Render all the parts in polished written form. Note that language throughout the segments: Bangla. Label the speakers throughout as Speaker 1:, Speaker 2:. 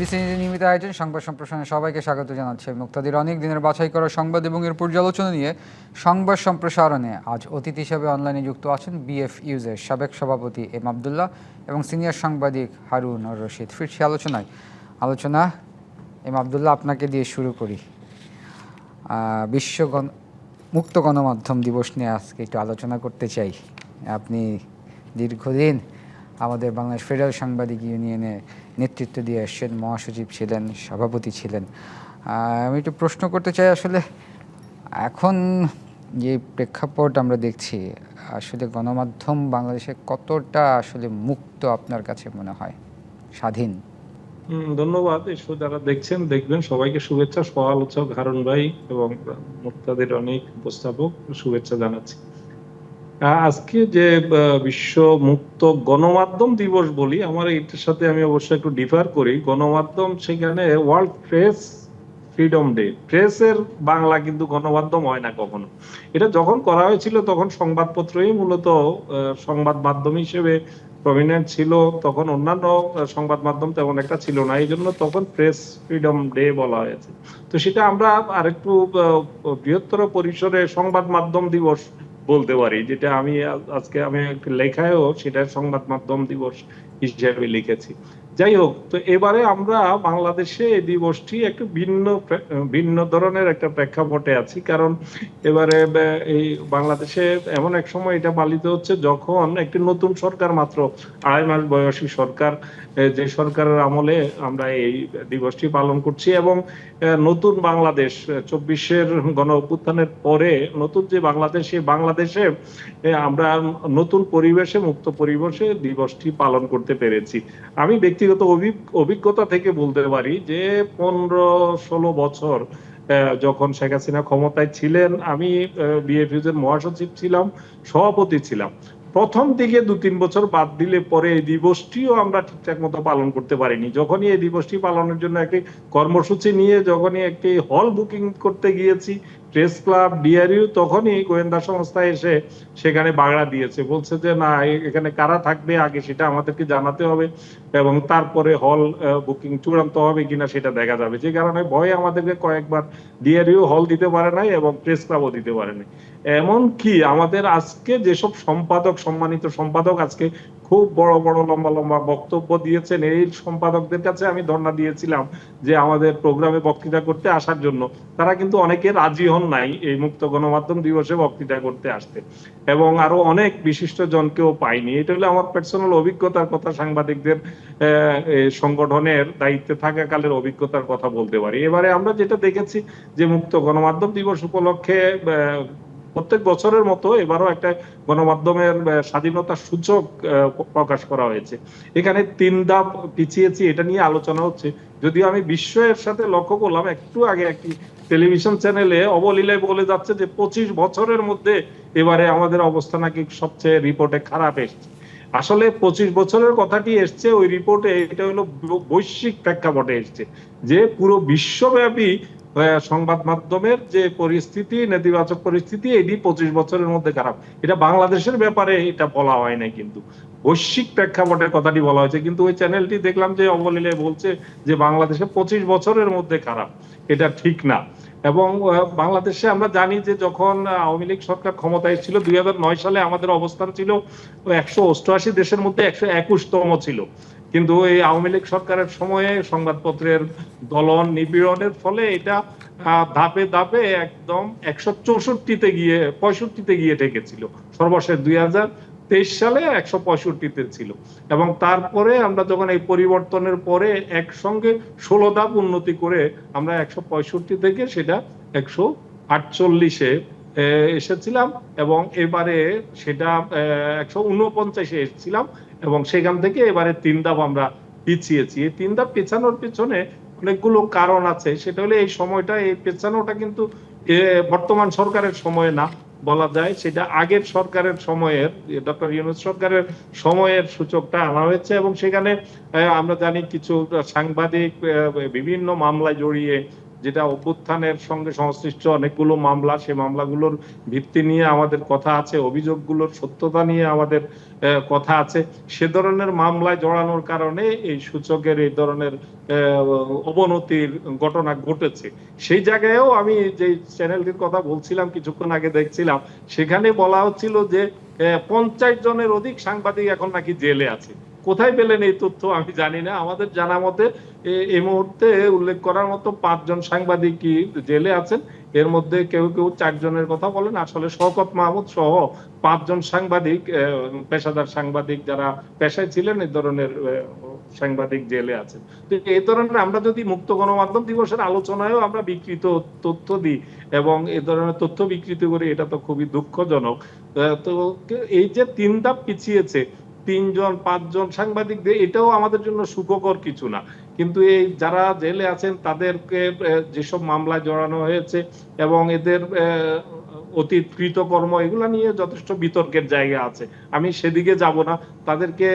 Speaker 1: এবিসি নিয়মিত আয়োজন সংবাদ সম্প্রসারণে সবাইকে স্বাগত জানাচ্ছে। মুক্তাদির অনেক দিনের বাছাই করা সংবাদ এবং এর পর্যালোচনা নিয়ে সংবাদ সম্প্রসারণে আজ অতিথি হিসেবে অনলাইনে যুক্ত আছেন বিএফইউজের সাবেক সভাপতি এম আবদুল্লাহ এবং সিনিয়র সাংবাদিক হারুন আর রশিদ। ফিরছি আলোচনা এম আবদুল্লাহ, আপনাকে দিয়ে শুরু করি। বিশ্ব মুক্ত গণমাধ্যম দিবস নিয়ে আজকে একটু আলোচনা করতে চাই। আপনি দীর্ঘদিন আমাদের বাংলাদেশ ফেডারেল সাংবাদিক ইউনিয়নে নেতৃত্ব দিয়ে আসছেন, মহাসচিব ছিলেন, সভাপতি ছিলেন। আমি একটু প্রশ্ন করতে চাই, আসলে এখন যে প্রেক্ষাপট আমরা দেখছি, আসলে গণমাধ্যম বাংলাদেশে কতটা আসলে মুক্ত আপনার কাছে মনে হয়, স্বাধীন?
Speaker 2: ধন্যবাদ। এসব যারা দেখছেন দেখবেন সবাইকে শুভেচ্ছা। সহ-আলোচক হারুন ভাই এবং মুক্তাদের অনেক উপস্থাপক শুভেচ্ছা জানাচ্ছি। আজকে যে বিশ্ব মুক্ত গণমাধ্যম দিবস বলি, আমার এটার সাথে আমি অবশ্যই একটু ডিফার করি। গণমাধ্যম সেখানে ওয়ার্ল্ড প্রেস ফ্রিডম ডে, প্রেসের বাংলা কিন্তু গণমাধ্যম হয় না কখনো। এটা যখন করা হয়েছিল তখন সংবাদপত্রই মূলত সংবাদ মাধ্যম হিসেবে প্রমিনেন্ট ছিল। তখন অন্যান্য সংবাদ মাধ্যম তেমন একটা ছিল না, এই জন্য তখন প্রেস ফ্রিডম ডে বলা হয়েছে। তো সেটা আমরা আরেকটু বৃহত্তর পরিসরে সংবাদ মাধ্যম দিবস বলতে পারি, যেটা আমি আজকে আমি লেখায়ও সেটা সংবাদ মাধ্যম দিবস হিসেবে লিখেছি। যাই হোক, তো এবারে আমরা বাংলাদেশে এই দিবসটি একটু ভিন্ন ধরনের একটা প্রেক্ষাপটে আছি। কারণ এবারে এই বাংলাদেশে এমন এক সময় এটা পালিত হচ্ছে যখন একটি নতুন সরকার, মাত্র 2.5 মাস বয়সী সরকার, যে সরকারের আমলে আমরা এই দিবসটি পালন করছি। এবং নতুন বাংলাদেশ 24-এর গণ অভ্যুত্থানের পরে নতুন যে বাংলাদেশ, সেই বাংলাদেশে আমরা নতুন পরিবেশে, মুক্ত পরিবেশে দিবসটি পালন করতে পেরেছি। আমি ব্যক্তিগত অভিজ্ঞতা থেকে বলতে পারি যে 15-16 বছর যখন শেখ হাসিনা ক্ষমতায় ছিলেন, আমি বিএফইউজের মহাসচিব ছিলাম, সভাপতি ছিলাম। প্রথম দিকে 2-3 বছর বাদ দিলে পরে এই দিবসটিও আমরা ঠিকঠাক মতো পালন করতে পারিনি। যখনই এই দিবসটি পালনের জন্য একটি কর্মসূচি নিয়ে যখনই একটি হল বুকিং করতে গিয়েছি, প্রেস ক্লাব, ডিআরইউ, তখনই গোয়েন্দা সংস্থা এসে সেখানে বাগড়া দিয়েছে, বলছে যে না, এখানে কারা থাকবে আগে সেটা আমাদেরকে জানাতে হবে এবং তারপরে হল বুকিং চূড়ান্ত হবে কিনা সেটা দেখা যাবে। যে কারণে ভয়ে আমাদেরকে কয়েকবার ডিআরইউ হল দিতে পারে নাই এবং প্রেস ক্লাবও দিতে পারে নাই। এমন কি আমাদের আজকে যেসব সম্পাদক, সম্মানিত সম্পাদক আজকে খুব বড় বড় লম্বা লম্বা বক্তব্য দিয়েছেন, এই সম্পাদকদের কাছে আমি ধর্ণা দিয়েছিলাম যে আমাদের প্রোগ্রামে বক্তৃতা করতে আসার জন্য। তারা কিন্তু অনেকে রাজি হন নাই এই মুক্ত গণমাধ্যম দিবসে বক্তৃতা করতে আসতে, এবং আরো অনেক বিশিষ্ট জনকেও পাইনি। এটা হলো আমার পার্সোনাল অভিজ্ঞতার কথা, সাংবাদিকদের সংগঠনের দায়িত্বে থাকাকালের অভিজ্ঞতার কথা বলতে পারি। এবারে আমরা যেটা দেখেছি যে মুক্ত গণমাধ্যম দিবস উপলক্ষে প্রত্যেক বছরের মতো এবারও একটা গণমাধ্যমের স্বাধীনতা সূচক প্রকাশ করা হয়েছে। এখানে 3 ধাপ পিছিয়েছি, এটা নিয়ে আলোচনা হচ্ছে। যদিও আমি বিশ্বের সাথে লক্ষ্য করলাম, একটু আগে একটি টেলিভিশন চ্যানেলে অবলীলায় বলে যাচ্ছে যে 25 বছরের মধ্যে এবারে আমাদের অবস্থা নাকি সবচেয়ে রিপোর্টে খারাপ এসছে। আসলে 25 বছরের কথাটি এসছে ওই রিপোর্টে, এটা হলো বৈশ্বিক প্রেক্ষাপটে এসছে যে পুরো বিশ্বব্যাপী সংবাদ মাধ্যমের যে পরিস্থিতি, নেতিবাচক পরিস্থিতি, এটি 25 বছরের মধ্যে খারাপ। এটা বাংলাদেশের ব্যাপারে এটা বলা হয় না, কিন্তু বৈশ্বিক প্রেক্ষাপটের কথাটি বলা হয়েছে। কিন্তু ওই চ্যানেলটি দেখলাম যে অবলীলায় বলছে যে বাংলাদেশে 25 বছরের মধ্যে খারাপ। এটা ঠিক না। এবং বাংলাদেশে আমরা জানি যে যখন আওয়ামী লীগ সরকার ক্ষমতায় ছিল 2009 সালে আমাদের অবস্থান ছিল 188 দেশের মধ্যে 121তম ছিল। কিন্তু এই আওয়ামী লীগ সরকারের সময়ে সংবাদপত্রের দলন নিপীড়নের ফলে এটা ধাপে ধাপে একদম 164তে গিয়ে 65তে গিয়ে ঠেকেছিল। সর্বশেষ 2023 সালে 165তে ছিল। এবং তারপরে আমরা যখন এই পরিবর্তনের পরে একসঙ্গে 16 ধাপ উন্নতি করে আমরা 165 থেকে সেটা 148-এ এসেছিলাম, এবং এবারে সেটা 149-এ এসেছিলাম, এবং সেখান থেকে এবারে 3 ধাপ আমরা পিছিয়েছি। এই 3 ধাপ পেছানোর পেছনে অনেকগুলো কারণ আছে। সেটা হলে এই সময়টা, এই পেছানোটা কিন্তু বর্তমান সরকারের সময় না, বলা যায় সেটা আগের সরকারের সময়ের, ডক্টর ইউনূস সরকারের সময়ের সূচকটা আনা হয়েছে। এবং সেখানে আমরা জানি কিছু সাংবাদিক বিভিন্ন মামলায় জড়িয়ে যেটা অভ্যুত্থানের সঙ্গে সংশ্লিষ্ট অনেকগুলো মামলা, সেই মামলাগুলোর ভিত্তি নিয়ে আমাদের কথা আছে, অভিযোগগুলোর সত্যতা নিয়ে আমাদের কথা আছে। সে ধরনের মামলায় জড়ানোর কারণে এই সূচকের এই ধরনের অবনতির ঘটনা ঘটেছে। সেই জায়গায়ও আমি যে চ্যানেলটির কথা বলছিলাম কিছুক্ষণ আগে দেখছিলাম, সেখানে বলা হচ্ছিল যে 50 জনের অধিক সাংবাদিক এখন নাকি জেলে আছে। কোথায় পেলেন এই তথ্য আমি জানি না। আমাদের জানা মতে এই মুহূর্তে উল্লেখ করার মতো 5 জন সাংবাদিক কি জেলে আছেন। এর মধ্যে কেউ কেউ 4 জনের কথা বলেন। আসলে শওকত মাহমুদ সহ 5 জন সাংবাদিক, পেশাদার সাংবাদিক যারা পেশায় ছিলেন এই ধরনের সাংবাদিক জেলে আছেন। তো এই ধরনের আমরা যদি মুক্ত গণমাধ্যম দিবসের আলোচনায়ও আমরা বিকৃত তথ্য দিই এবং এই ধরনের তথ্য বিকৃতি করি, এটা তো খুবই দুঃখজনক। তো এই যে 3 ধাপ পিছিয়েছে 3 জন 5 জন সাংবাদিকদের, এটাও আমাদের জন্য সুখকর কিছু না। কিন্তু এই যারা জেলে আছেন তাদেরকে যেসব মামলায় জড়ানো হয়েছে এবং এদের অতীত কৃতকর্ম, এগুলা নিয়ে যথেষ্ট বিতর্কের জায়গা আছে। আমি সেদিকে যাব না। তাদেরকে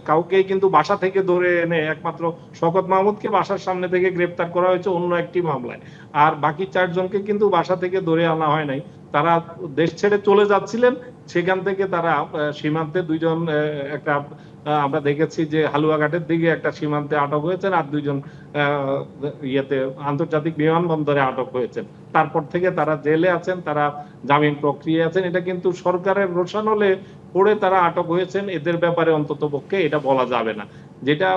Speaker 2: কাউকে কিন্তু বাসা থেকে ধরে এনে, একমাত্র শওকত মাহমুদকে বাসার সামনে থেকে গ্রেফতার করা হয়েছে অন্য একটি মামলায়। আর বাকি 4 জনকে কিন্তু বাসা থেকে ধরে আনা হয় নাই। তারা দেশ ছেড়ে চলে যাচ্ছিলেন, সেখান থেকে তারা সীমান্তে 2 জন, একটা আমরা দেখেছি যে হালুয়াঘাটের দিকে একটা সীমান্তে আটক হয়েছেন, আর 2 জন ইয়েতে আন্তর্জাতিক বিমানবন্দরে আটক হয়েছেন। তারপর থেকে তারা জেলে আছেন, তারা জামিন প্রক্রিয়া আছেন। এটা কিন্তু সরকারের রোষানলে পড়ে তারা আটক হয়েছেন, এদের ব্যাপারে অন্তত পক্ষে এটা বলা যাবে না। যেটা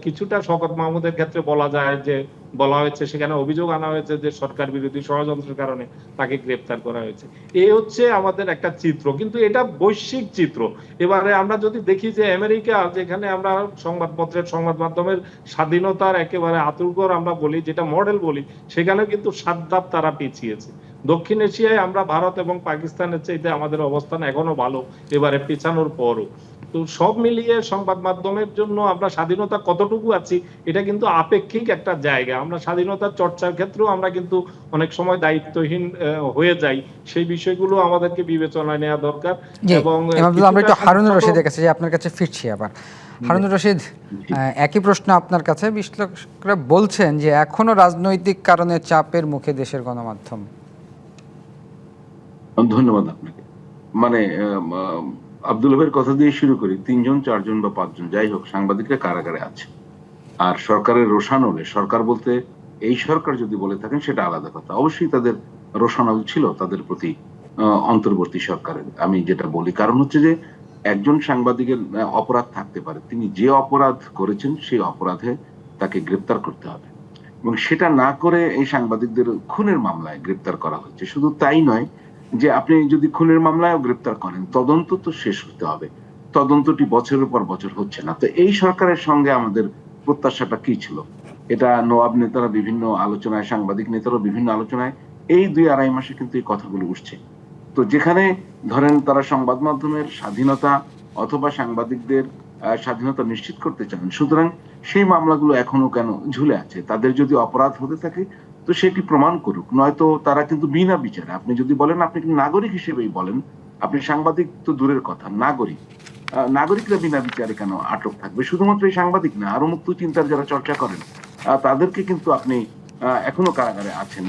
Speaker 2: কিছুটা শওকত মাহমুদের ক্ষেত্রে বলা যায়, যে বলা হয়েছে সেখানে অভিযোগ আনা হয়েছে যে সরকার বিরোধী ষড়যন্ত্রের কারণে তাকে গ্রেফতার করা হয়েছে। এই হচ্ছে আমাদের একটা চিত্র, কিন্তু এটা বৈশ্বিক চিত্র। এবারে আমরা যদি দেখি যে আমেরিকা, যেখানে আমরা সংবাদপত্রের, সংবাদ মাধ্যমের স্বাধীনতার একেবারে আতুরঘর আমরা বলি, যেটা মডেল বলি, সেখানে কিন্তু 7 ধাপ তারা পিছিয়েছে। দক্ষিণ এশিয়ায় আমরা ভারত এবং পাকিস্তানের চাইতে আমাদের অবস্থান এখনো ভালো, এবারে পিছানোর পরও। তো সব মিলিয়ে সংবাদ মাধ্যমের জন্য আমরা স্বাধীনতা কতটুকু আছি, এটা কিন্তু আপেক্ষিক একটা জায়গা। আমরা স্বাধীনতার চর্চার ক্ষেত্রেও আমরা কিন্তু অনেক সময় দায়িত্বহীন হয়ে যাই। সেই বিষয়গুলো আমাদেরকে বিবেচনায় নেওয়া দরকার। এবং
Speaker 1: আমরা একটু হারুনুর রশিদের কাছে, যে আপনার কাছে ফিরছি আবার। হারুনুর রশিদ, একই প্রশ্ন আপনার কাছে। বিশ্লেষকরা বলছেন যে এখনো রাজনৈতিক কারণে চাপের মুখে দেশের গণমাধ্যম।
Speaker 3: ধন্যবাদ আপনাকে। মানে আব্দুল হাবের কথা দিয়ে শুরু করি। 3 জন 4 জন বা 5 জন যাই হোক, সাংবাদিকরা কারাগারে আছে। আর সরকারের রোষানলে, সরকার বলতে এই সরকার যদি বলে থাকেন সেটা আলাদা কথা, অবশ্যই তাদের রোষানল ছিল তাদের প্রতি অন্তর্বর্তী সরকারের। আমি যেটা বলি, কারণ হচ্ছে যে একজন সাংবাদিকের অপরাধ থাকতে পারে, তিনি যে অপরাধ করেছেন সেই অপরাধে তাকে গ্রেপ্তার করতে হবে, এবং সেটা না করে এই সাংবাদিকদের খুনের মামলায় গ্রেপ্তার করা হচ্ছে। শুধু তাই নয়, যে আপনি যদি খুনের মামলায় গ্রেপ্তার করেন, তদন্ত তো শেষ হতে হবে। তদন্তটি বছরের পর বছর হচ্ছে না। তো এই সরকারের সঙ্গে আমাদের প্রত্যাশাটা কি ছিল? এটা নওয়াব নেতারা বিভিন্ন আলোচনায়, সাংবাদিক নেতারা বিভিন্ন আলোচনায় এই 2-2.5 মাসে কিন্তু এই কথাগুলো উঠছে। তো যেখানে ধরেন তারা সংবাদ মাধ্যমের স্বাধীনতা অথবা সাংবাদিকদের স্বাধীনতা নিশ্চিত করতে চান, সুতরাং সেই মামলাগুলো এখনো কেন ঝুলে আছে? তাদের যদি অপরাধ হতে থাকে তো সেটি প্রমাণ করুক, নয়তো তারা কিন্তু বিনা বিচারে, আপনি যদি বলেন, আপনি নাগরিক হিসেবেই বলেন, আপনি সাংবাদিক তো দূরের কথা, নাগরিকরা বিনা বিচারে কেন আটক থাকবে? শুধুমাত্র এই সাংবাদিক না, আরো মুক্ত চিন্তার যারা চর্চা করেন তাদেরকে কিন্তু আপনি এখনো কারাগারে আছেন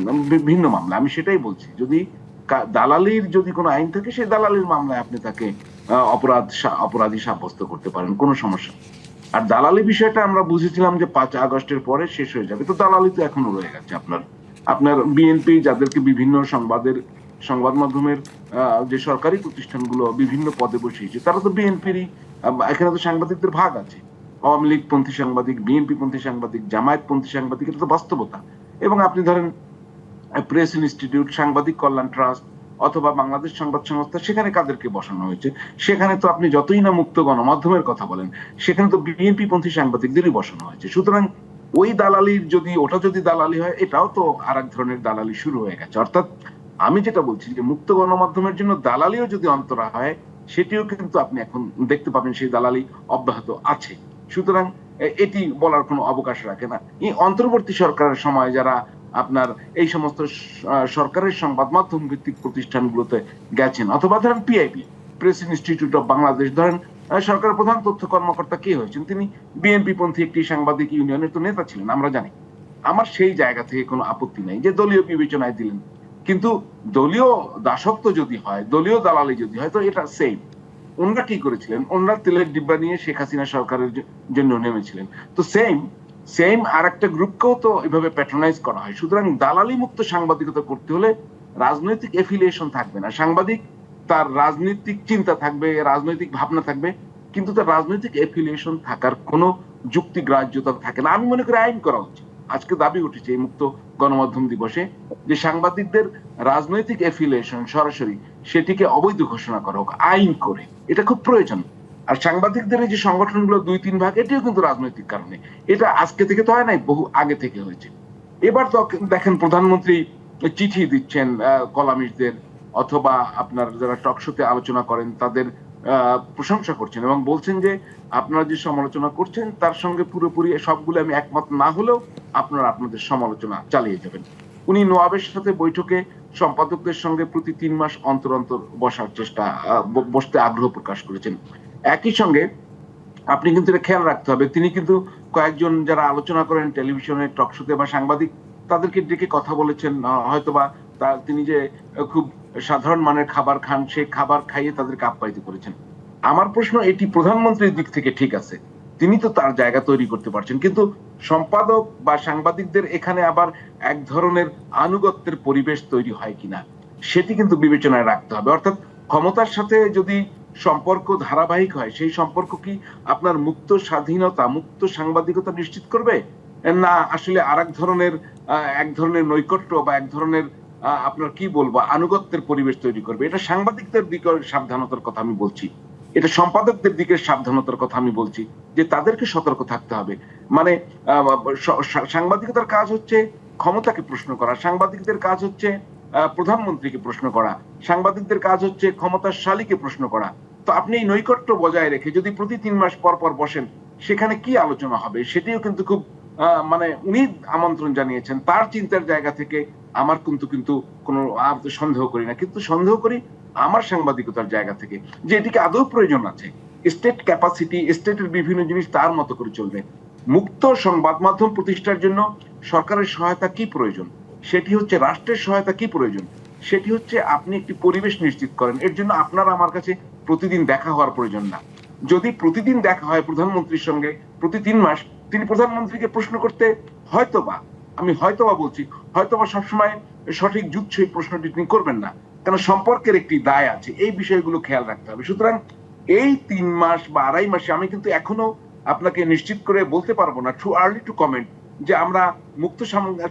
Speaker 3: বিভিন্ন মামলা। আমি সেটাই বলছি, যদি দালালির যদি কোনো আইন থাকে, সেই দালালির মামলায় আপনি তাকে অপরাধী সাব্যস্ত করতে পারেন, কোনো সমস্যা। আর দালালি বিষয়টা আমরা বুঝেছিলাম যে 5 আগস্টের পরে শেষ হয়ে যাবে, তো দালালি তো এখনো রয়ে গেছে। আপনার বিএনপি যাদেরকে বিভিন্ন সংবাদ মাধ্যমের যে সরকারি প্রতিষ্ঠানগুলো বিভিন্ন পদে বসিয়েছে, তারা তো বিএনপিরই। এখানে তো সাংবাদিকদের ভাগ আছে, আওয়ামী লীগ পন্থী সাংবাদিক, বিএনপি পন্থী সাংবাদিক, জামায়াত পন্থী সাংবাদিক, এটা তো বাস্তবতা। এবং আপনি ধরেন প্রেস ইনস্টিটিউট, সাংবাদিক কল্যাণ ট্রাস্ট অথবা বাংলাদেশ সংবাদ সংস্থা, সেখানে কাদেরকে বসানো হয়েছে? সেখানে তো আপনি যতই না মুক্ত গণমাধ্যমের কথা বলেন, সেখানে তো বিএনপি পন্থী সাংবাদিকদেরই বসানো হয়েছে। সুতরাং ওই দালালির ওটা যদি দালালি হয়, এটাও তো আর এক ধরনের দালালি শুরু হয়ে গেছে। অর্থাৎ আমি যেটা বলছি, যে মুক্ত গণমাধ্যমের জন্য দালালিও যদি অন্তরা হয়, সেটিও কিন্তু আপনি এখন দেখতে পাবেন সেই দালালি অব্যাহত আছে। সুতরাং এটি বলার কোনো অবকাশ রাখে না। এই অন্তর্বর্তী সরকারের সময় যারা আপনার এই সমস্ত সরকারের সংবাদ মাধ্যম ভিত্তিক প্রতিষ্ঠানগুলোতে গেছেন, অথবা ধরেন PIB, press institute of Bangladesh, ধরেন সরকারের প্রধান তথ্য কর্মকর্তা কে হয়েছেন? তিনি বিএনপি পন্থী একটি সাংবাদিক ইউনিয়নের তো নেতা ছিলেন, আমরা জানি। আমার সেই জায়গা থেকে কোনো আপত্তি নাই যে দলীয় বিবেচনায় দিলেন, কিন্তু দলীয় দাসত্ব যদি হয়, দলীয় দালালি যদি হয়, তো এটা সেম। ওনারা কি করেছিলেন, ওনারা তেলের ডিব্বা নিয়ে শেখ হাসিনা সরকারের জন্য নেমেছিলেন। তো সেম আর একটা গ্রুপকেও তো এভাবে প্যাট্রোনাইজ করা হয়। সুতরাং দালালি মুক্ত সাংবাদিকতা করতে হলে রাজনৈতিক এফিলিয়েশন থাকবে না। সাংবাদিক তার রাজনৈতিক চিন্তা থাকবে, রাজনৈতিক ভাবনা থাকবে, কিন্তু তার রাজনৈতিক এফিলিয়েশন থাকার কোনো যুক্তিগ্রাহ্যতা থাকে না। আমি মনে করি আইন করা উচিত। আজকে দাবি উঠেছে এই মুক্ত গণমাধ্যম দিবসে যে সাংবাদিকদের রাজনৈতিক এফিলিয়েশন সরাসরি সেটিকে অবৈধ ঘোষণা করা হোক আইন করে। এটা খুব প্রয়োজন। আর সাংবাদিকদের এই যে সংগঠনগুলো 2-3 ভাগ, এটিও কিন্তু রাজনৈতিক কারণে। এটা আজকে থেকে তো হয় নাই, বহু আগে থেকে হয়েছে। এবার তো দেখেন প্রধানমন্ত্রী চিঠি দিচ্ছেন কলামিস্টদের, অথবা আপনার যারা টকশোতে আলোচনা করেন তাদের প্রশংসা করছেন এবং বলছেন যে আপনারা যে সমালোচনা করছেন তার সঙ্গে পুরোপুরি সবগুলো আমি একমত না হলেও আপনারা আপনাদের সমালোচনা চালিয়ে যাবেন। উনি নোয়াবের সাথে বৈঠকে সম্পাদকদের সঙ্গে প্রতি 3 মাস অন্তর অন্তর বসতে আগ্রহ প্রকাশ করেছেন। একই সঙ্গে আপনি কিন্তু এটা খেয়াল রাখতে হবে, তিনি কিন্তু কয়েকজন যারা আলোচনা করেন টেলিভিশনে, টকশোতে বা সাংবাদিক, তাদেরকে ডেকে কথা বলেছেন, হয়তোবা তিনি যে খুব সাধারণ মানের খাবার খান, সেই খাবার খাইয়ে তাদেরকে আপ্যায়িত করেছেন। আমার প্রশ্ন, এটি প্রধানমন্ত্রীর দিক থেকে ঠিক আছে, তিনি তো তার জায়গা তৈরি করতে পারছেন, কিন্তু সম্পাদক বা সাংবাদিকদের এখানে আবার এক ধরনের আনুগত্যের পরিবেশ তৈরি হয় কিনা সেটি কিন্তু বিবেচনায় রাখতে হবে। অর্থাৎ ক্ষমতার সাথে যদি সম্পর্ক ধারাবাহিক হয়, সেই সম্পর্ক কি আপনার মুক্ত স্বাধীনতা, মুক্ত সাংবাদিকতা নিশ্চিত করবে, না আসলে আর এক ধরনের নৈকট্য বা এক ধরনের আপনার কি বলবো আনুগত্যের পরিবেশ তৈরি করবে? এটা সাংবাদিকদের দিকে সাবধানতার কথা আমি বলছি, এটা সম্পাদকদের দিকে সাবধানতার কথা আমি বলছি, যে তাদেরকে সতর্ক থাকতে হবে। মানে সাংবাদিকতার কাজ হচ্ছে ক্ষমতাকে প্রশ্ন করা, সাংবাদিকদের কাজ হচ্ছে প্রধানমন্ত্রীকে প্রশ্ন করা, সাংবাদিকদের কাজ হচ্ছে ক্ষমতাশালীকে প্রশ্ন করা। তো আপনি এই নৈকট্য বজায় রেখে যদি প্রতি 3 মাস পর পর বসেন, সেখানে কি আলোচনা হবে সেটিও কিন্তু খুব মানে উনি আমন্ত্রণ জানিয়েছেন তার চিন্তার জায়গা থেকে। আমার কিন্তু কোনো সন্দেহ করি না, কিন্তু সন্দেহ করি আমার সাংবাদিকতার জায়গা থেকে যে এটিকে আদৌ প্রয়োজন আছে। স্টেট ক্যাপাসিটি, স্টেটের বিভিন্ন জিনিস তার মতো করে চলবে। মুক্ত সংবাদ মাধ্যম প্রতিষ্ঠার জন্য সরকারের সহায়তা কি প্রয়োজন, সেটি হচ্ছে রাষ্ট্রের সহায়তা কি প্রয়োজন, সেটি হচ্ছে আপনি একটি পরিবেশ নিশ্চিত করেন। এর জন্য আপনার আমার কাছে প্রতিদিন দেখা হওয়ার প্রয়োজন না। যদি প্রতিদিন দেখা হয় প্রধানমন্ত্রীর সঙ্গে প্রতি 3 মাস, তিনি প্রধানমন্ত্রীকে প্রশ্ন করতে হয়তোবা, আমি হয়তোবা বলছি, হয়তোবা সবসময় সঠিক যুৎসই প্রশ্নটি তিনি করবেন না, কারণ সম্পর্কের একটি দায় আছে, এই বিষয়গুলো খেয়াল রাখতে হবে। সুতরাং এই 3 মাস বা 2.5 মাসে আমি কিন্তু এখনো আপনাকে নিশ্চিত করে বলতে পারবো না, টু আর্লি টু কমেন্ট, যে আমরা মুক্ত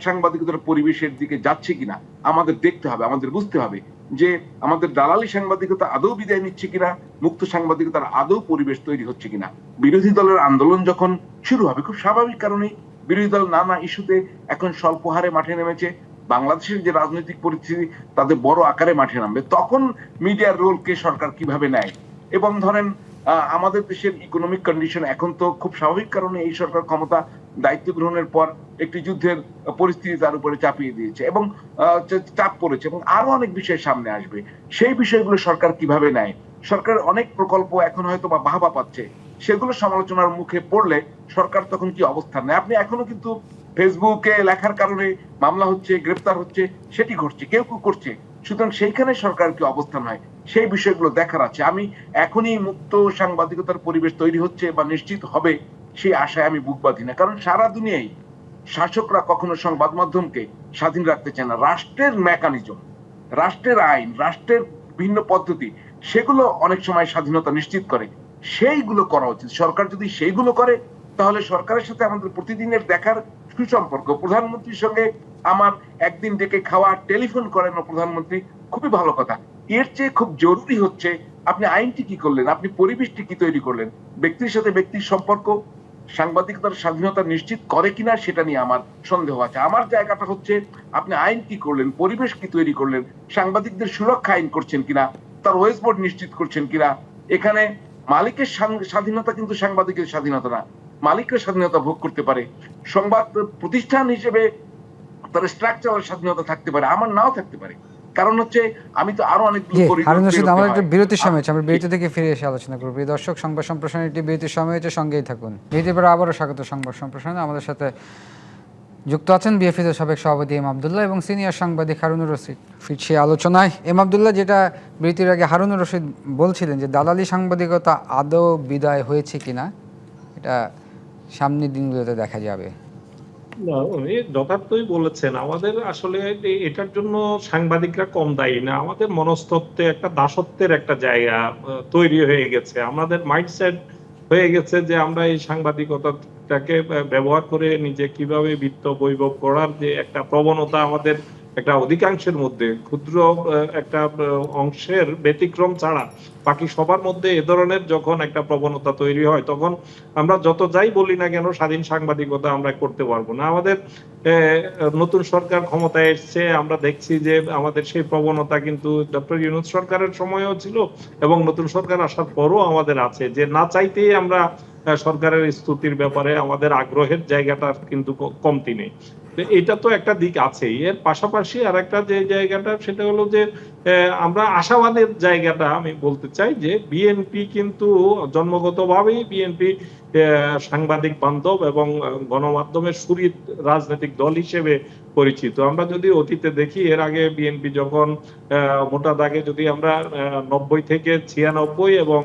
Speaker 3: সাংবাদিকতার পরিবেশের দিকে যাচ্ছি কিনা। আমাদের দেখতে হবে, আমাদের বুঝতে হবে যে আমাদের দালালি সাংবাদিকতা আদৌ বিদায় নিচ্ছে কিনা, মুক্ত সাংবাদিকতার আদৌ পরিবেশ তৈরি হচ্ছে কিনা। বিরোধী দলের আন্দোলন যখন শুরু হবে, খুব স্বাভাবিক কারণেই বিরোধী দল নানা ইস্যুতে এখন স্বল্প হারে মাঠে নেমেছে। বাংলাদেশের যে রাজনৈতিক পরিস্থিতি তাদের বড় আকারে মাঠে নামবে, তখন মিডিয়ার রোলকে সরকার কিভাবে নেয়। এবং ধরেন আমাদের দেশের ইকোনমিক কন্ডিশন এখন তো খুব স্বাভাবিক কারণে এই সরকার ক্ষমতা দায়িত্ব গ্রহণের পর একটি যুদ্ধের পরিস্থিতি তার উপরে চাপিয়ে দিয়েছে এবং চাপ পড়েছে, এবং আরো অনেক বিষয় সামনে আসবে। সেই বিষয়গুলো সরকার কিভাবে নেয়, সরকার অনেক প্রকল্প এখন হয়তো বা বাহবা পাচ্ছে, সেগুলো সমালোচনার মুখে পড়লে সরকার তখন কি অবস্থান নেয়। আপনি এখনো কিন্তু ফেসবুকে লেখার কারণে মামলা হচ্ছে, গ্রেফতার হচ্ছে, সেটি ঘটছে, কেউ কেউ করছে। সুতরাং সেইখানে সরকার কি অবস্থান হয় সেই বিষয়গুলো দেখার আছে। আমি এখনই মুক্ত সাংবাদিকতার পরিবেশ তৈরি হচ্ছে বা নিশ্চিত হবে সেই আশায় আমি বুক বাঁধি না, কারণ সারা দুনিয়ায় শাসকরা কখনো সংবাদ মাধ্যমকে স্বাধীন রাখতে চায় না। রাষ্ট্রের মেকানিজম, রাষ্ট্রের আইন, রাষ্ট্রের ভিন্ন পদ্ধতি, সেগুলো অনেক সময় স্বাধীনতা নিশ্চিত করে, সেইগুলো করা উচিত। সরকার যদি সেইগুলো করে, তাহলে সরকারের সাথে আমাদের প্রতিদিনের দেখার সুসম্পর্ক, প্রধানমন্ত্রীর সঙ্গে আমার একদিন ডেকে খাওয়া, টেলিফোন করেন প্রধানমন্ত্রী, খুবই ভালো কথা। এর চেয়ে খুব জরুরি হচ্ছে আপনি আইনটি কি করলেন, আপনি পরিবেশটি কি তৈরি করলেন। ব্যক্তির সাথে ব্যক্তির সম্পর্ক সাংবাদিকতার স্বাধীনতা নিশ্চিত করে কিনা সেটা নিয়ে আমার সন্দেহ আছে। আমার জায়গাটা হচ্ছে আপনি আইন কি করলেন, পরিবেশ কি তৈরি করলেন, সাংবাদিকদের সুরক্ষা আইন করছেন কিনা, তার ওয়েস বোর্ড নিশ্চিত করছেন কিনা। এখানে মালিকের স্বাধীনতা কিন্তু সাংবাদিকের স্বাধীনতা না। মালিকরা স্বাধীনতা ভোগ করতে পারে, সংবাদ প্রতিষ্ঠান হিসেবে তার স্ট্রাকচারাল স্বাধীনতা থাকতে পারে, আমার নাও থাকতে পারে। কারণ হচ্ছে আমি তো আরো অনেক
Speaker 1: আমরা একটা বিরতির সময় আমরা বিরতি থেকে ফিরে এসে আলোচনা করব। প্রিয় দর্শক, সংবাদ সম্প্রসারণ একটি বিরতির সময় হচ্ছে, সঙ্গেই থাকুন। বিরতির পরে আবারও স্বাগত সংবাদ সম্প্রসারণে। আমাদের সাথে যুক্ত আছেন বিএফইউজের সাবেক সভাপতি এম আবদুল্লাহ এবং সিনিয়র সাংবাদিক হারুনুর রশিদ। ফিরছি আলোচনায়। এম আবদুল্লাহ, যেটা বিরতির আগে হারুনুর রশিদ বলছিলেন যে দালালি সাংবাদিকতা আদৌ বিদায় হয়েছে কিনা, এটা সামনের দিনগুলোতে দেখা যাবে।
Speaker 2: না, উনি যথার্থই বলেছেন। আমাদের আসলে এটার জন্য সাংবাদিকরা কম দায়ী না। আমাদের মনস্তত্ত্বে একটা দাসত্বের একটা জায়গা তৈরি হয়ে গেছে। আমাদের মাইন্ডসেট হয়ে গেছে যে আমরা এই সাংবাদিকতাটাকে ব্যবহার করে নিজে কিভাবে বিত্ত বৈভব করার যে একটা প্রবণতা আমাদের একটা অধিকাংশের মধ্যে, ক্ষুদ্র একটা অংশের ব্যতিক্রম ছাড়া বাকি সবার মধ্যে এ ধরনের যখন একটা প্রবণতা তৈরি হয়, তখন আমরা যত যাই বলি না কেন স্বাধীন সাংবাদিকতা আমরা করতে পারবো না। আমাদের নতুন সরকার ক্ষমতায় এসছে, আমরা দেখছি যে আমাদের সেই প্রবণতা কিন্তু ডক্টর ইউনূস সরকারের সময়ও ছিল এবং নতুন সরকার আসার পরও আমাদের আছে, যে না চাইতেই আমরা সরকারের স্তুতির ব্যাপারে আমাদের আগ্রহের জায়গাটা কিন্তু কমতি নেই। তো এটা তো একটা দিক আছেই। এর পাশাপাশি আর একটা যে জায়গাটা, সেটা হলো যে আমরা আশাবাদের জায়গাটা আমি বলতে চাই যে বিএনপি কিন্তু জন্মগতভাবেই বিএনপি সাংবাদিক বান্ধব এবং গণমাধ্যমের সুরিত রাজনৈতিক দল হিসেবে পরিচিত। আমরা যদি অতীতে দেখি, এর আগে বিএনপি যখন মোটা দাগে যদি আমরা 90 থেকে 96 এবং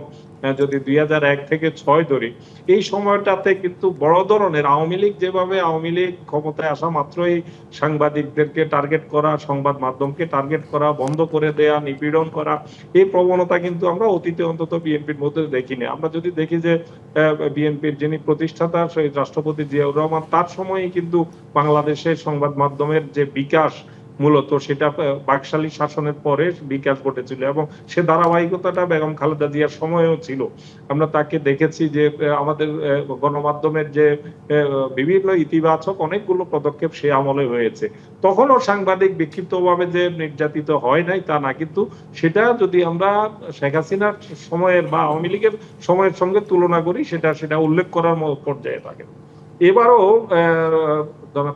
Speaker 2: যদি 2001 থেকে 6 ধরি, এই সময়টাতে কিন্তু বড় ধরনের আওয়ামী লীগ যেভাবে আওয়ামী লীগ ক্ষমতায় আসা মাত্রই সাংবাদিকদেরকে টার্গেট করা, সংবাদ মাধ্যমকে টার্গেট করা, বন্ধ করে দেয়া, নিপীড়ন করা, এই প্রবণতা কিন্তু আমরা অতীতে অন্তত বিএনপির মধ্যে দেখিনি। আমরা যদি দেখি যে বিএনপির যিনি প্রতিষ্ঠাতা সেই রাষ্ট্রপতি জিয়াউর রহমান, তার সময়ই কিন্তু বাংলাদেশের সংবাদ মাধ্যমের যে বিকাশ, মূলত সেটা বাকশালী শাসনের পরে বিকাশ ঘটেছিল এবং সে ধারাবাহিকতাটা বেগম খালেদা জিয়ার সময়ও ছিল। আমরা তাকে দেখেছি যে আমাদের গণমাধ্যমের যে বিভিন্ন ইতিবাচক অনেকগুলো পদক্ষেপ সে আমলে হয়েছে। তখনও সাংবাদিক বিক্ষিপ্তভাবে যে নির্যাতিত হয় নাই তা না, কিন্তু সেটা যদি আমরা শেখ হাসিনার সময়ের বা আওয়ামী লীগের সময়ের সঙ্গে তুলনা করি, সেটা উল্লেখ করার পর্যায়ে থাকে। এবারও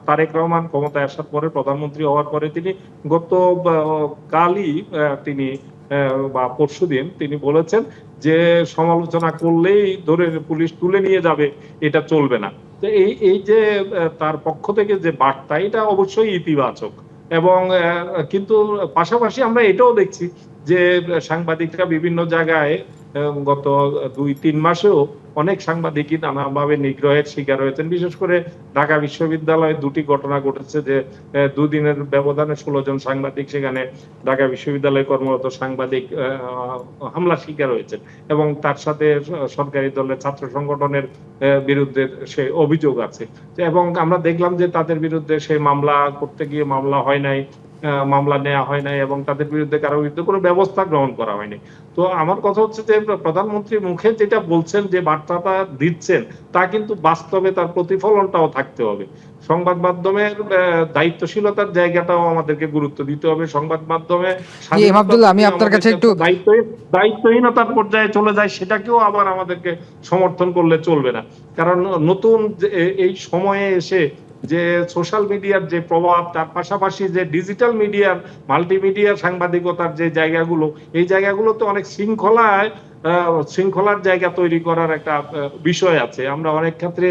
Speaker 2: তারেক রহমান ক্ষমতায় আসার পরে, প্রধানমন্ত্রী হওয়ার পরে, তিনি গত কালই তিনি বা পরশুদিন তিনি বলেছেন যে সমালোচনা করলেই ধরে পুলিশ তুলে নিয়ে যাবে, এটা চলবে না। তো এই যে তার পক্ষ থেকে যে বার্তা, এটা অবশ্যই ইতিবাচক। এবং কিন্তু পাশাপাশি আমরা এটাও দেখছি যে সাংবাদিকরা বিভিন্ন জায়গায় গত 2-3 মাসেও অনেক সাংবাদিকই নানাভাবে নিগ্রহের শিকার হয়েছেন। বিশেষ করে ঢাকা বিশ্ববিদ্যালয়ে 2টি ঘটনা ঘটেছে যে 2 দিনের ব্যবধানে 16 জন সাংবাদিক সেখানে ঢাকা বিশ্ববিদ্যালয়ে কর্মরত সাংবাদিক হামলার শিকার হয়েছেন এবং তার সাথে সরকারি দলের ছাত্র সংগঠনের বিরুদ্ধে সে অভিযোগ আছে। এবং আমরা দেখলাম যে তাদের বিরুদ্ধে সে মামলা করতে গিয়ে মামলা হয় নাই, মামলা নেওয়া হয় নাই এবং তাদের বিরুদ্ধে কারো বিরুদ্ধে কোনো ব্যবস্থা গ্রহণ করা হয়নি। তো আমার কথা হচ্ছে যে প্রধানমন্ত্রী মুখে যেটা বলছেন, যে বার্তাটা দিচ্ছেন, তা কিন্তু বাস্তবে তার প্রতিফলনটাও থাকতে হবে। সংবাদ মাধ্যমের দায়িত্বশীলতার জায়গাটাও আমাদেরকে গুরুত্ব দিতে হবে। সংবাদ মাধ্যমে
Speaker 1: আব্দুল্লাহ, আমি আপনার কাছে একটু
Speaker 2: দায়িত্বহীনতার পর্যায়ে চলে যায়, সেটাকেও আবার আমাদেরকে সমর্থন করলে চলবে না। কারণ নতুন এই সময়ে এসে যে সোশ্যাল মিডিয়ার যে প্রভাব, তার পাশাপাশি যে ডিজিটাল মিডিয়ার মাল্টিমিডিয়া সাংবাদিকতার যে জায়গাগুলো, এই জায়গাগুলোতে অনেক শৃঙ্খলার জায়গা তৈরি করার একটা বিষয় আছে। আমরা অনেক ক্ষেত্রে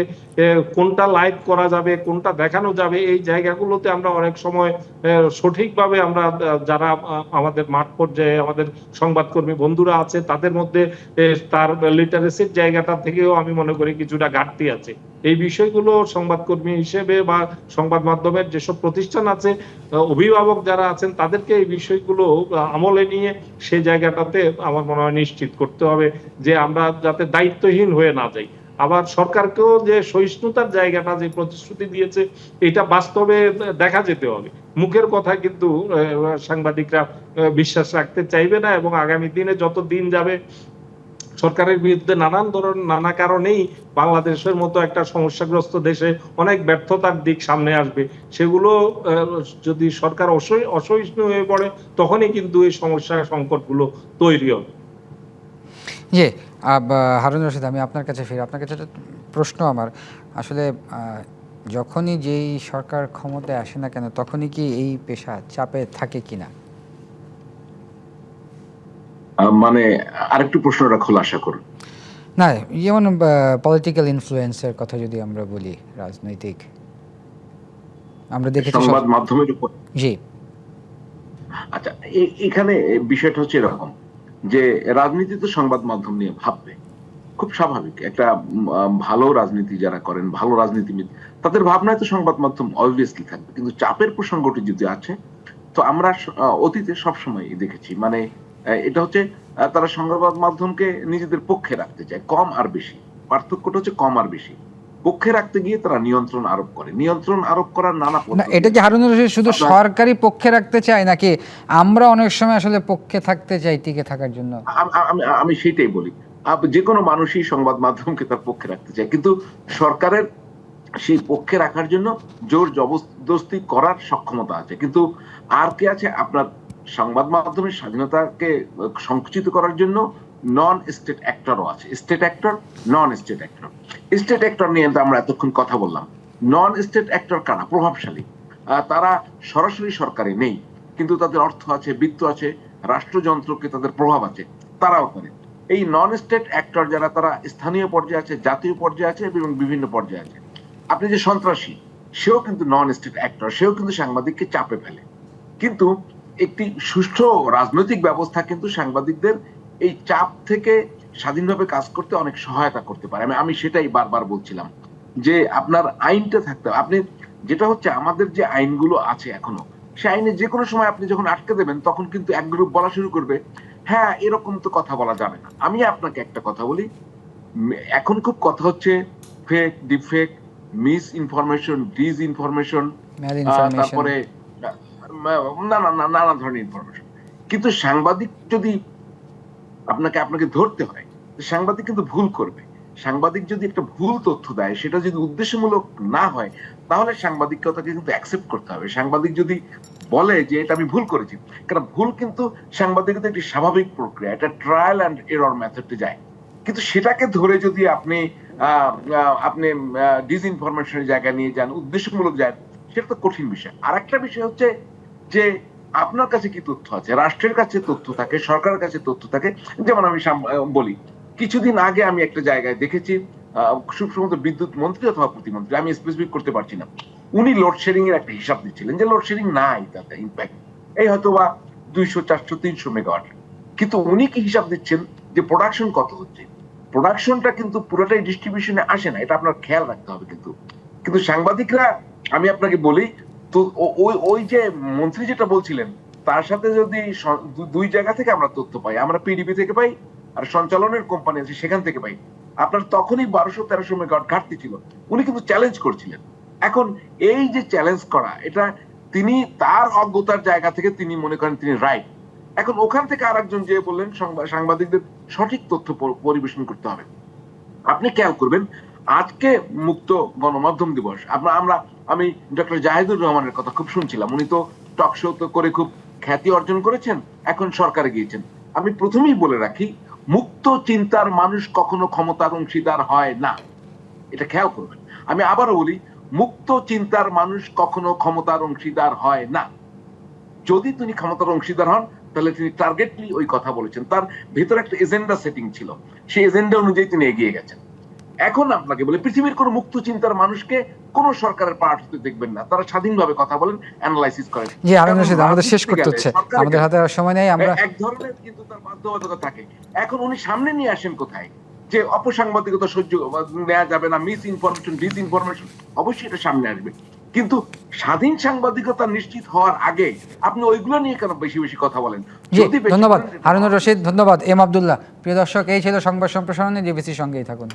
Speaker 2: কোনটা লাইভ করা যাবে, কোনটা দেখানো যাবে, এই জায়গাগুলোতে আমরা অনেক সময় সঠিকভাবে আমরা যারা আমাদের মাঠ পর্যায়ে আমাদের সংবাদকর্মী বন্ধুরা আছে, তাদের মধ্যে তার লিটারেসির জায়গাটা থেকেও আমি মনে করি কিছুটা ঘাটতি আছে। এই বিষয়গুলো সংবাদকর্মী হিসেবে বা সংবাদ মাধ্যমের যেসব প্রতিষ্ঠান আছে, অভিভাবক যারা আছেন, তাদেরকে এই বিষয়গুলো আমলে নিয়ে সেই জায়গাটাতে আমার মনে হয় নিশ্চিত করতে হবে যে আমরা যাতে দায়িত্বহীন হয়ে না যাই। আবার সরকারকেও যে সহিষ্ণুতার জায়গাটা, যে প্রতিশ্রুতি দিয়েছে, এটা বাস্তবে দেখা যেতে হবে। মুখের কথা কিন্তু সাংবাদিকরা বিশ্বাস রাখতে চাইবে না এবং আগামী দিনে যত দিন যাবে সরকারের বিরুদ্ধে নানা কারণেই বাংলাদেশের মতো একটা সমস্যাগ্রস্ত দেশে অনেক ব্যর্থতার দিক সামনে আসবে। সেগুলো যদি সরকার অসহিষ্ণু হয়ে পড়ে, তখনই কিন্তু এই সমস্যা সংকটগুলো তৈরি হবে।
Speaker 1: জি, হারুন রশিদ, আমি আপনার কাছে ফিরি। আপনার কাছে একটা প্রশ্ন আমার, আসলে যখনই যেই সরকার ক্ষমতায় আসে না কেন, তখনই কি এই পেশা চাপে থাকে কিনা?
Speaker 3: মানে আরেকটু প্রশ্নটা খোলাসা করুন।
Speaker 1: না, যেমন পলিটিক্যাল ইনফ্লুয়েন্সের কথা যদি আমরা বলি, রাজনৈতিক। আমরা দেখেছি
Speaker 3: সংবাদ মাধ্যমের উপর।
Speaker 1: জি।
Speaker 3: আচ্ছা, এখানে বিষয়টা হচ্ছে এরকম যে রাজনীতি তো সংবাদ মাধ্যম নিয়ে ভাববে, খুব স্বাভাবিক। একটা ভালো রাজনীতি যারা করেন, ভালো রাজনীতিবিদ, তাদের ভাবনায় তো সংবাদ মাধ্যম অবভিয়াসলি থাকবে। কিন্তু চাপের প্রসঙ্গটি যদি আছে, তো আমরা অতীতে সবসময় দেখেছি, মানে এটা হচ্ছে তারা সংবাদ মাধ্যমকে নিজেদের পক্ষে রাখতে চায়, কম আর বেশি। পার্থক্যটা হচ্ছে কম আর বেশি। পক্ষে রাখতে গিয়ে তারা নিয়ন্ত্রণ আরোপ করে, নিয়ন্ত্রণ আরোপ করার নানা
Speaker 1: না,
Speaker 3: পদ্ধতি
Speaker 1: এটা কি
Speaker 3: আছে।
Speaker 1: হারুনুর রশিদ শুধু সরকারি পক্ষে রাখতে চায়, নাকি আমরা অনেক সময় আসলে পক্ষে থাকতে চাই টিকে থাকার জন্য?
Speaker 3: আমি সেটাই বলি, যে কোনো মানুষই সংবাদ মাধ্যমকে তার পক্ষে রাখতে চায়, কিন্তু সরকারের সেই পক্ষে রাখার জন্য জোর জবরদস্তি করার সক্ষমতা আছে। কিন্তু আর কি আছে, আপনার সংবাদ মাধ্যমের স্বাধীনতাকে সংকুচিত করার জন্য নন স্টেট অ্যাক্টরও আছে। State actor, non state actor. State actor নিয়ে তো আমরা এতক্ষণ কথা বললাম। নন স্টেট অ্যাক্টর কারা? প্রভাবশালী। তারা সরাসরি সরকারে নেই, কিন্তু তাদের অর্থ আছে, বিত্ত আছে, রাষ্ট্রযন্ত্রকে তাদের প্রভাব আছে, তারাও করে। এই নন স্টেট অ্যাক্টর যারা, তারা স্থানীয় পর্যায়ে আছে, জাতীয় পর্যায়ে আছে এবং বিভিন্ন পর্যায়ে আছে। আপনি যে সন্ত্রাসী, সেও কিন্তু নন স্টেট অ্যাক্টর, সেও কিন্তু সাংবাদিককে চাপে ফেলে। কিন্তু একটি সুষ্ঠু রাজনৈতিক ব্যবস্থা কিন্তু সাংবাদিকদের এই চাপ থেকে স্বাধীনভাবে কাজ করতে অনেক সহায়তা করতে পারে। আমি সেটাই বারবার বলছিলাম যে আপনার আইনটা থাকতে হবে। আপনি যেটা হচ্ছে, আমাদের যে আইনগুলো আছে এখনো, সে আইনে যে কোনো সময় আপনি যখন আটকে দেবেন, তখন কিন্তু এক গ্রুপ বলা শুরু করবে, হ্যাঁ এরকম তো কথা বলা যাবে না। আমি আপনাকে একটা কথা বলি, এখন খুব কথা হচ্ছে fake, deepfake, misinformation, disinformation, তারপরে নানা ধরনের ইনফরমেশন। কিন্তু সাংবাদিক যদি আপনাকে ধরতে হয়, সাংবাদিক কিন্তু ভুল করবে। সাংবাদিক যদি একটা ভুল তথ্য দেয়, সেটা যদি উদ্দেশ্যমূলক না হয়, তাহলে সাংবাদিকতাকে কিন্তু অ্যাকসেপ্ট করতে হবে। সাংবাদিক যদি বলে যে এটা আমি ভুল করেছি, কারণ ভুল কিন্তু সাংবাদিকতা একটি স্বাভাবিক প্রক্রিয়া, এটা ট্রায়াল অ্যান্ড এরর মেথডে যায়। কিন্তু সেটাকে ধরে যদি আপনি ডিসইনফরমেশনের জায়গা নিয়ে যান, উদ্দেশ্যমূলক যান, সেটা তো কঠিন বিষয়। আর একটা বিষয় হচ্ছে যে আপনার কাছে কি তথ্য আছে, রাষ্ট্রের কাছে তথ্য থাকে, সরকারের কাছে তথ্য থাকে। যেমন আমি বলি, কিছুদিন আগে আমি একটা জায়গায় দেখেছি, খুব সম্ভবত বিদ্যুৎ মন্ত্রী অথবা প্রতিমন্ত্রী, আমি স্পেসিফিক করতে পারছি না, উনি লোডশেডিং এর একটা হিসাব দিচ্ছিলেন যে লোডশেডিং নাই, তাতে ইম্প্যাক্ট এই হয়তো বা 200, 400, 300 মেগাওয়াট। কিন্তু উনি কি হিসাব দিচ্ছেন যে প্রোডাকশন কত হচ্ছে? প্রোডাকশনটা কিন্তু পুরোটাই ডিস্ট্রিবিউশনে আসে না, এটা আপনার খেয়াল রাখতে হবে। কিন্তু সাংবাদিকরা, আমি আপনাকে বলি তো, ওই যে মন্ত্রী যেটা বলছিলেন, তার সাথে যদি দুই জায়গা থেকে আমরা তথ্য পাই, আমরা পিডিবি থেকে পাই, আর সঞ্চালনের কোম্পানি আছে সেখান থেকে পাই, আপনার তখনই 1200-1300 মেগাওয়াট ঘাটতি ছিল। উনি কিন্তু চ্যালেঞ্জ করছিলেন। এখন এই যে চ্যালেঞ্জ করা, এটা তিনি তার অজ্ঞতার জায়গা থেকে তিনি মনে করেন তিনি রাইট। এখন ওখান থেকে আরেকজন যে বললেন সাংবাদিকদের সঠিক তথ্য পরিবেশন করতে হবে। আপনি খেয়াল করবেন, আজকে মুক্ত গণমাধ্যম দিবস, আমি ডক্টর জাহিদুর রহমানের কথা খুব শুনছিলাম। উনি তো টক শো তো করে খুব খ্যাতি অর্জন করেছেন, এখন সরকারে গিয়েছেন। আমি প্রথমেই বলে রাখি, মুক্ত চিন্তার মানুষ কখনো ক্ষমতার অংশীদার হয় না, এটা খেয়াল করবেন। আমি আবারও বলি, মুক্ত চিন্তার মানুষ কখনো ক্ষমতার অংশীদার হয় না। যদি তিনি ক্ষমতার অংশীদার হন, তাহলে তিনি টার্গেটলি ওই কথা বলেছেন, তার ভেতরে একটা এজেন্ডা সেটিং ছিল, সেই এজেন্ডা অনুযায়ী তিনি এগিয়ে গেছেন। এখন আপনাকে বলে, পৃথিবীর কোন মুক্ত চিন্তার মানুষকে কোন সরকারের পার্ট হতে দেখবেন না, তারা স্বাধীনভাবে কথা বলেন, অ্যানালাইসিস করেন।
Speaker 1: জি, হারুন রশিদ, আমাদের শেষ করতে হচ্ছে, আমাদের হাতে আর সময় নেই। আমরা
Speaker 3: এক ধরনের কিন্তু তার বাধ্যবাধকতা থাকে। এখন উনি সামনে নিয়ে আসেন কোথায় যে অপসাংবাদিকতা সহ্য নেওয়া যাবে না, মিস ইনফরমেশন, ডিস ইনফরমেশন, অবশ্যই এটা সামনে আসবে। কিন্তু স্বাধীন সাংবাদিকতা নিশ্চিত হওয়ার আগে আপনি ওইগুলো নিয়ে কেন বেশি বেশি কথা বলেন?
Speaker 1: জি, ধন্যবাদ হারুনুর রশিদ, ধন্যবাদ এম আব্দুল্লাহ। প্রিয় দর্শক, এই ছিল সংবাদ সম্প্রসারণে, ডিবিসির সঙ্গেই থাকুন।